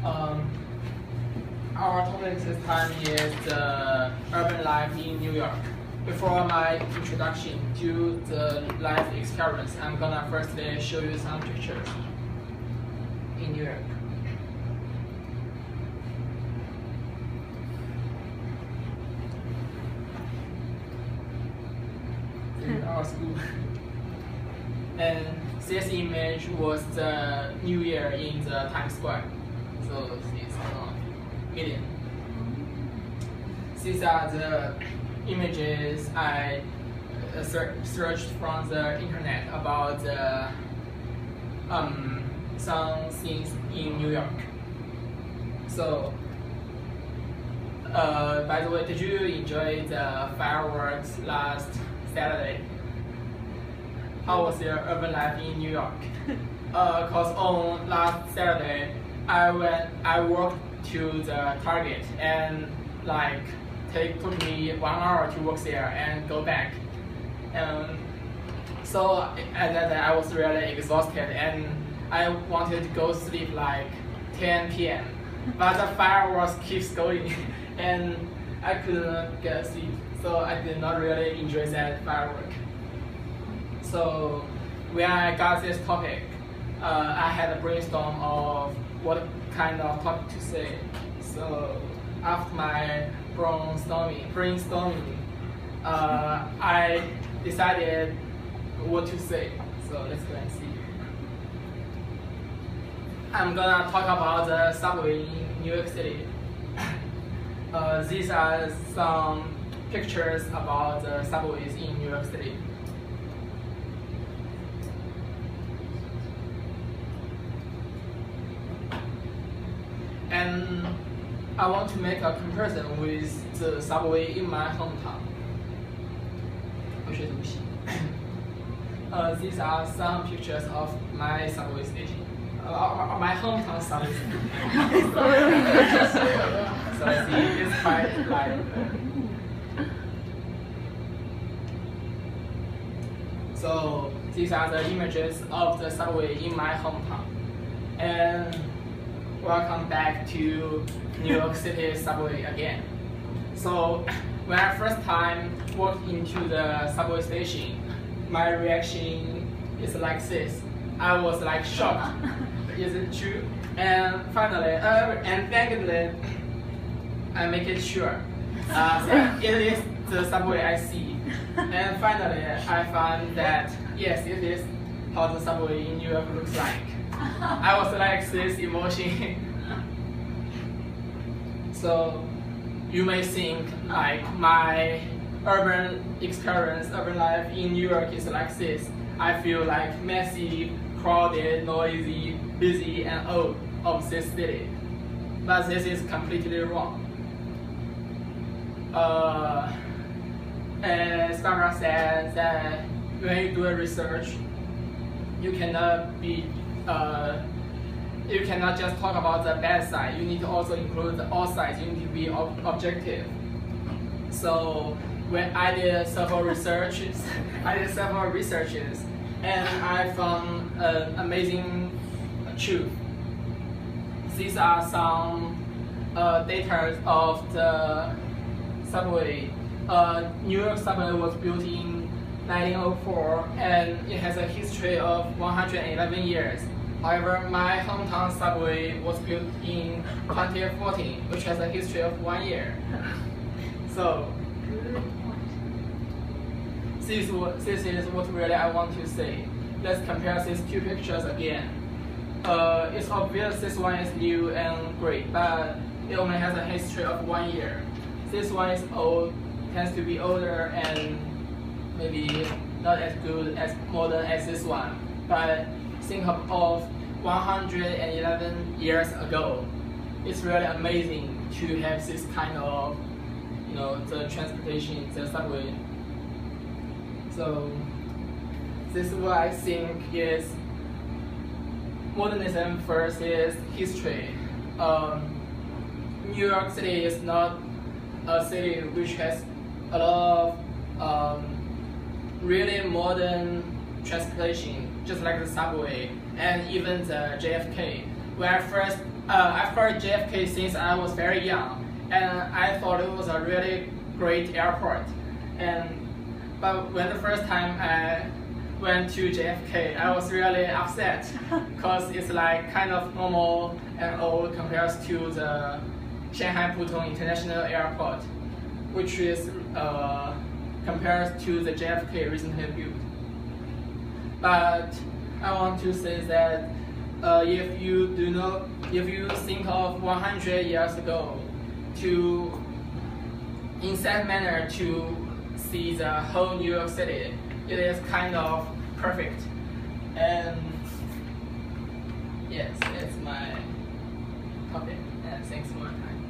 Um, our topic this time is the urban life in New York. Before my introduction to the life experience, I'm gonna firstly show you some pictures in New York. In our school. And this image was the New Year in the Times Square. So it's around million. These are the images I searched from the internet about some things in New York. So, by the way, did you enjoy the fireworks last Saturday? How was your urban life in New York? Cause on last Saturday, I walked to the Target and took me 1 hour to walk there and go back. So at that time I was really exhausted and I wanted to go sleep like 10 p.m. But the fireworks keeps going and I couldn't get sleep. So I did not really enjoy that firework. So when I got this topic, I had a brainstorm of what kind of topic to say. So after my brainstorming, I decided what to say. So let's go and see. I'm gonna talk about the subway in New York City. These are some pictures about the subways in New York City. And I want to make a comparison with the subway in my hometown. These are some pictures of my subway station. My hometown subway station. So see, it's quite like. So these are the images of the subway in my hometown. And welcome back to New York City subway again. So when I first time walked into the subway station, my reaction is like this. I was like shocked. Is it true? And finally, and thankfully, I make it sure. It is the subway I see. And finally, I found that yes, it is how the subway in New York looks like. I was like this emotion. So you may think like my urban experience, urban life in New York is like this. I feel like messy, crowded, noisy, busy, and old of this city. But this is completely wrong. As Barbara said, that when you do a research, you cannot just talk about the bad side. You need to also include all sides. You need to be objective. So when I did several researches, and I found an amazing truth. These are some data of the subway. New York subway was built in 1904 and it has a history of 111 years. However, my hometown subway was built in 2014, which has a history of 1 year. So this is what really I want to say. Let's compare these two pictures again. It's obvious this one is new and great, but it only has a history of 1 year. This one is old, tends to be older and maybe not as good as modern as this one. But think of 111 years ago. It's really amazing to have this kind of, the transportation, the subway. So this is what I think is modernism versus history. New York City is not a city which has a lot of really modern transportation, just like the subway and even the JFK. When I first I've heard JFK since I was very young, and I thought it was a really great airport. But when the first time I went to JFK, I was really upset because it's like kind of normal and old compared to the Shanghai Pudong International Airport, which is compared to the JFK recently built. But I want to say that if you think of 100 years ago, in that manner to see the whole New York City, it is kind of perfect. And yes, that's my topic. And thanks for your time.